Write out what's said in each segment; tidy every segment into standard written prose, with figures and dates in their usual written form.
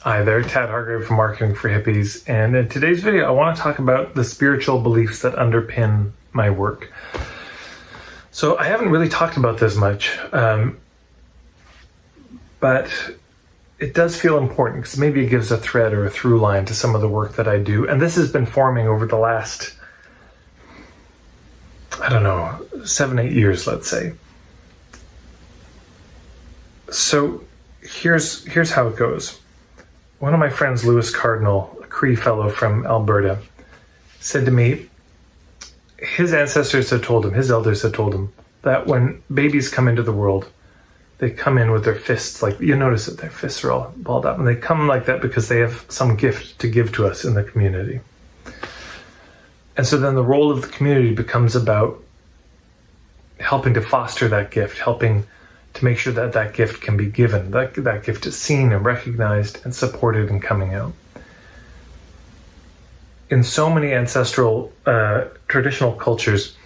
Hi there, Tad Hargrave from Marketing for Hippies, and in today's video I want to talk about the spiritual beliefs that underpin my work. So I haven't really talked about this much, but it does feel important because maybe it gives a thread or a through line to some of the work that I do, and this has been forming over the last, 7-8 years, let's say. So here's how it goes. One of my friends, Lewis Cardinal, a Cree fellow from Alberta, said to me, his ancestors had told him, his elders had told him, that when babies come into the world, they come in with their fists, like you notice that their fists are all balled up, and they come like that because they have some gift to give to us in the community. And so then the role of the community becomes about helping to foster that gift, helping to make sure that that gift can be given, that gift is seen and recognized and supported and coming out. In so many ancestral traditional cultures,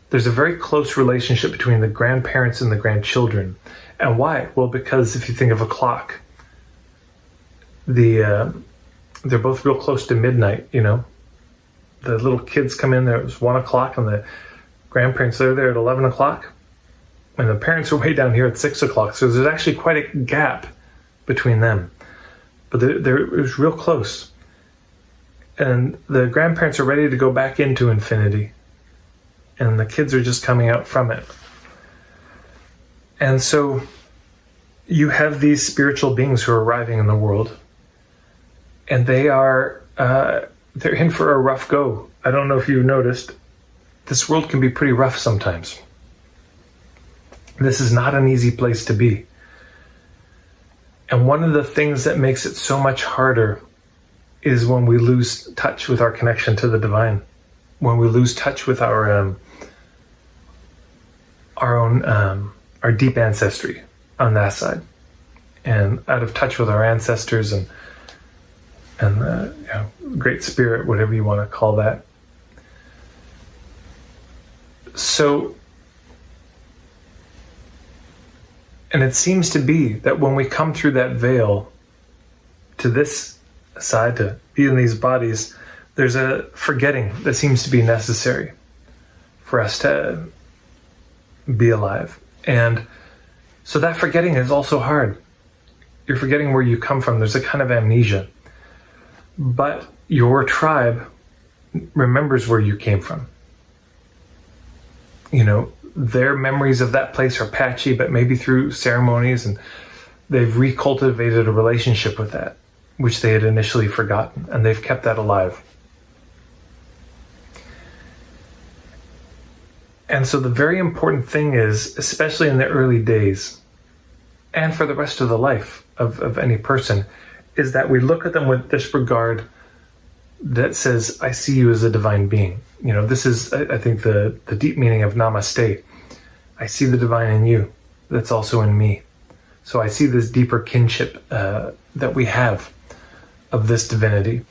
there's a very close relationship between the grandparents and the grandchildren. And why? Well, because if you think of a clock, they're both real close to midnight, you know. The little kids come in there, it's 1 o'clock, and the grandparents are there at 11 o'clock. And the parents are way down here at 6 o'clock. So there's actually quite a gap between them. But it was real close. And the grandparents are ready to go back into infinity. And the kids are just coming out from it. And so you have these spiritual beings who are arriving in the world. And they're in for a rough go. I don't know if you've noticed, this world can be pretty rough sometimes. This is not an easy place to be. And one of the things that makes it so much harder is when we lose touch with our connection to the divine. When we lose touch with our deep ancestry on that side. And out of touch with our ancestors and great spirit, whatever you want to call that. So, and it seems to be that when we come through that veil to this side, to be in these bodies, there's a forgetting that seems to be necessary for us to be alive. And so that forgetting is also hard. You're forgetting where you come from. There's a kind of amnesia. But your tribe remembers where you came from. You know, their memories of that place are patchy, but maybe through ceremonies, and they've recultivated a relationship with that, which they had initially forgotten, and they've kept that alive. And so the very important thing is, especially in the early days, and for the rest of the life of any person, is that we look at them with this regard that says, I see you as a divine being. You know, this is, I think, the deep meaning of namaste. I see the divine in you that's also in me. So I see this deeper kinship that we have of this divinity,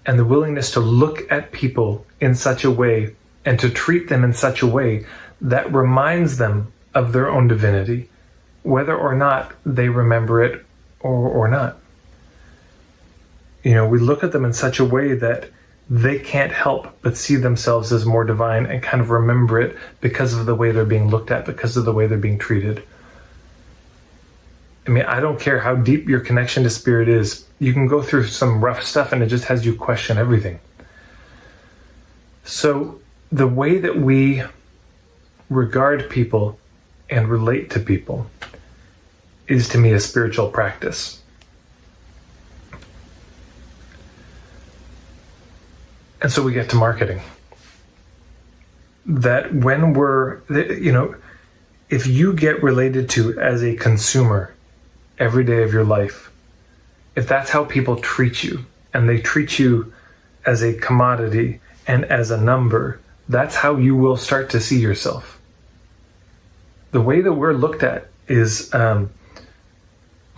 and the willingness to look at people in such a way and to treat them in such a way that reminds them of their own divinity, whether or not they remember it or not. You know, we look at them in such a way that they can't help but see themselves as more divine and kind of remember it because of the way they're being looked at, because of the way they're being treated. I mean, I don't care how deep your connection to spirit is. You can go through some rough stuff and it just has you question everything. So the way that we regard people and relate to people is, to me, a spiritual practice. And so we get to marketing. That when if you get related to as a consumer every day of your life, if that's how people treat you, and they treat you as a commodity and as a number, that's how you will start to see yourself. The way that we're looked at is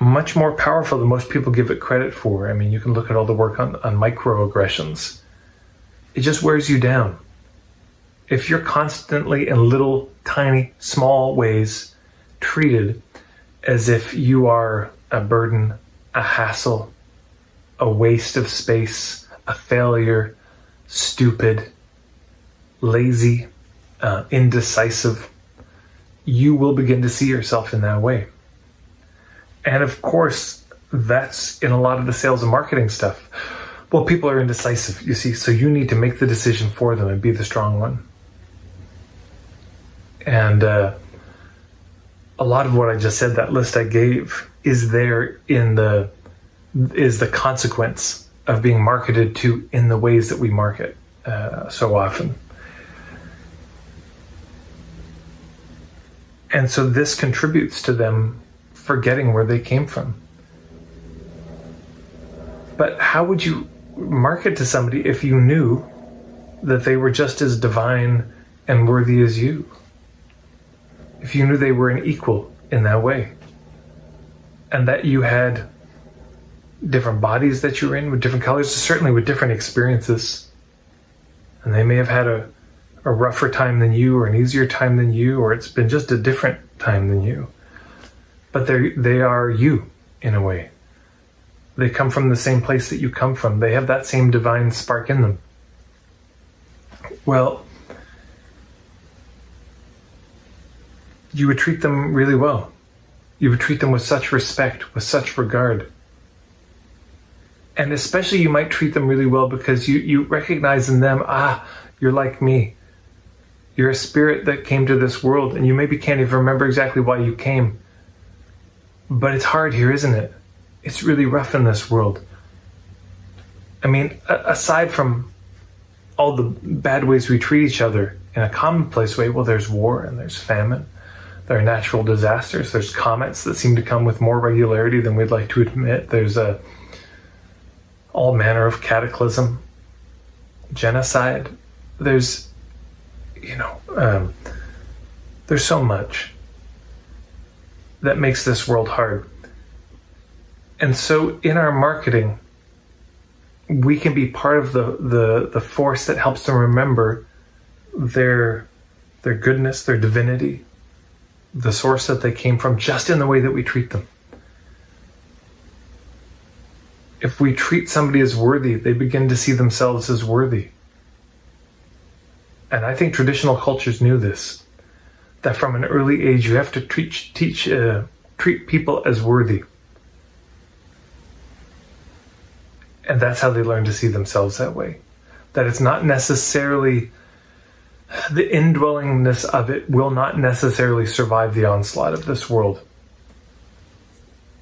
much more powerful than most people give it credit for. I mean, you can look at all the work on microaggressions. It just wears you down. If you're constantly in little, tiny, small ways treated as if you are a burden, a hassle, a waste of space, a failure, stupid, lazy, indecisive, you will begin to see yourself in that way. And of course, that's in a lot of the sales and marketing stuff. Well, people are indecisive, you see, so you need to make the decision for them and be the strong one. And a lot of what I just said, that list I gave, is there is the consequence of being marketed to in the ways that we market so often. And so this contributes to them forgetting where they came from. But how would you market to somebody if you knew that they were just as divine and worthy as you? If you knew they were an equal in that way, and that you had different bodies that you were in with different colors, certainly with different experiences, and they may have had a rougher time than you, or an easier time than you, or it's been just a different time than you, but they are you in a way. They come from the same place that you come from. They have that same divine spark in them. Well, you would treat them really well. You would treat them with such respect, with such regard. And especially you might treat them really well because you recognize in them, you're like me. You're a spirit that came to this world, and you maybe can't even remember exactly why you came. But it's hard here, isn't it? It's really rough in this world. I mean, aside from all the bad ways we treat each other in a commonplace way, well, there's war and there's famine. There are natural disasters. There's comets that seem to come with more regularity than we'd like to admit. There's all manner of cataclysm, genocide. There's so much that makes this world hard. And so in our marketing, we can be part of the force that helps them remember their goodness, their divinity, the source that they came from, just in the way that we treat them. If we treat somebody as worthy, they begin to see themselves as worthy. And I think traditional cultures knew this, that from an early age you have to treat people as worthy. And that's how they learn to see themselves that way. That it's not necessarily, the indwellingness of it will not necessarily survive the onslaught of this world.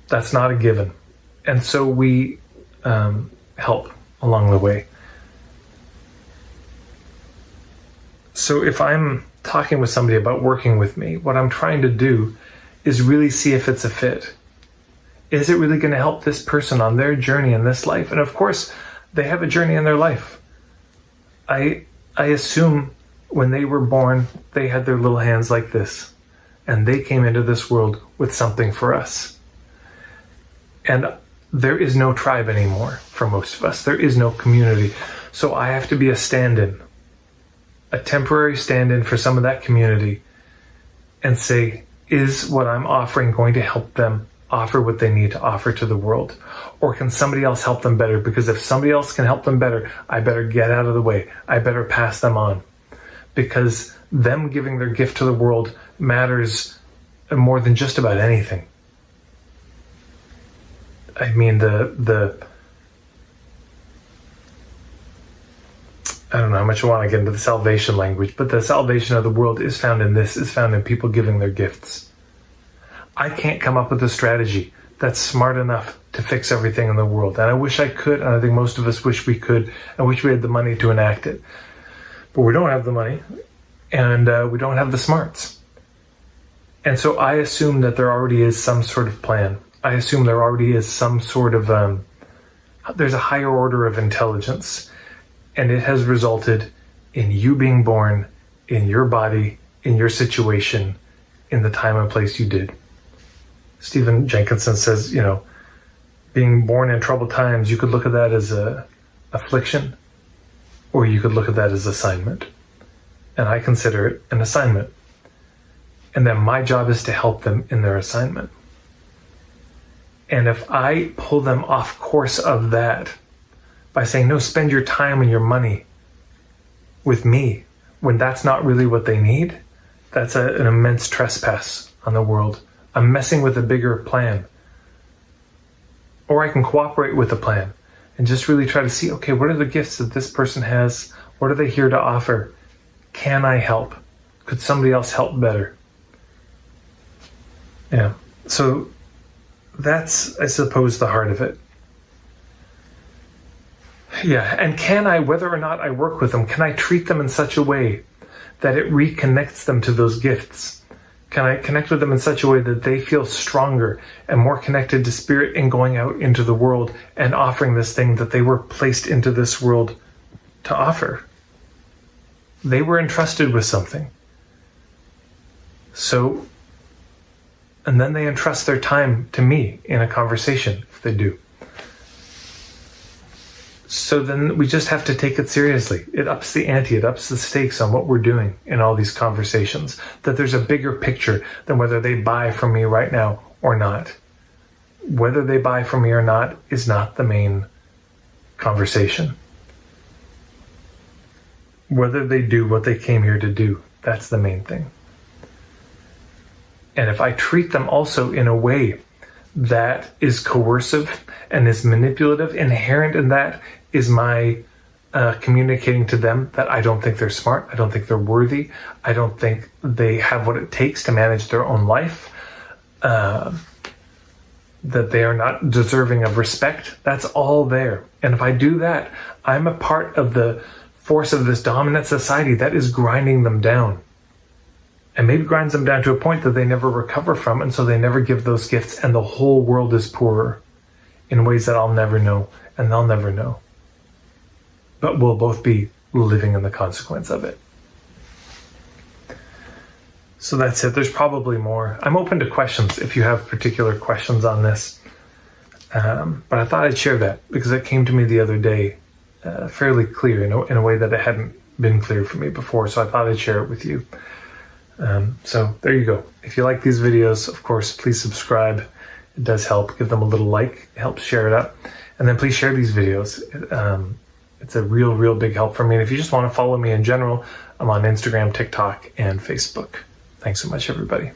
That's not a given. And so we help along the way. So if I'm talking with somebody about working with me, what I'm trying to do is really see if it's a fit. Is it really going to help this person on their journey in this life? And of course, they have a journey in their life. I assume when they were born, they had their little hands like this, and they came into this world with something for us. And there is no tribe anymore for most of us. There is no community. So I have to be a stand-in, a temporary stand-in for some of that community, and say, is what I'm offering going to help them offer what they need to offer to the world? Or can somebody else help them better? Because if somebody else can help them better, I better get out of the way. I better pass them on. Because them giving their gift to the world matters more than just about anything. I mean, I don't know how much I want to get into the salvation language, but the salvation of the world is found in people giving their gifts. I can't come up with a strategy that's smart enough to fix everything in the world. And I wish I could, and I think most of us wish we could, and wish we had the money to enact it. But we don't have the money, and we don't have the smarts. And so I assume that there already is some sort of plan. I assume there already is some sort of, there's a higher order of intelligence, and it has resulted in you being born in your body, in your situation, in the time and place you did. Stephen Jenkinson says, being born in troubled times, you could look at that as a affliction, or you could look at that as assignment. And I consider it an assignment. And then my job is to help them in their assignment. And if I pull them off course of that by saying, no, spend your time and your money with me, when that's not really what they need, that's an immense trespass on the world. I'm messing with a bigger plan. Or I can cooperate with the plan and just really try to see, okay, what are the gifts that this person has? What are they here to offer? Can I help? Could somebody else help better? Yeah. So that's, I suppose, the heart of it. Yeah. And can I, whether or not I work with them, can I treat them in such a way that it reconnects them to those gifts? Can I connect with them in such a way that they feel stronger and more connected to spirit in going out into the world and offering this thing that they were placed into this world to offer? They were entrusted with something. So, and then they entrust their time to me in a conversation, if they do. So then we just have to take it seriously. It ups the ante, it ups the stakes on what we're doing in all these conversations. That there's a bigger picture than whether they buy from me right now or not. Whether they buy from me or not is not the main conversation. Whether they do what they came here to do, that's the main thing. And if I treat them also in a way that is coercive and is manipulative, inherent in that is my communicating to them that I don't think they're smart, I don't think they're worthy, I don't think they have what it takes to manage their own life, that they are not deserving of respect. That's all there. And if I do that, I'm a part of the force of this dominant society that is grinding them down. And maybe grinds them down to a point that they never recover from, and so they never give those gifts, and the whole world is poorer in ways that I'll never know, and they'll never know. But we'll both be living in the consequence of it. So that's it. There's probably more. I'm open to questions if you have particular questions on this. But I thought I'd share that because it came to me the other day fairly clear in a way that it hadn't been clear for me before. So I thought I'd share it with you. So there you go. If you like these videos, of course, please subscribe. It does help. Give them a little like. It helps share it up. And then please share these videos. It's a real big help for me. And if you just want to follow me in general, I'm on Instagram, TikTok, and Facebook. Thanks so much, everybody.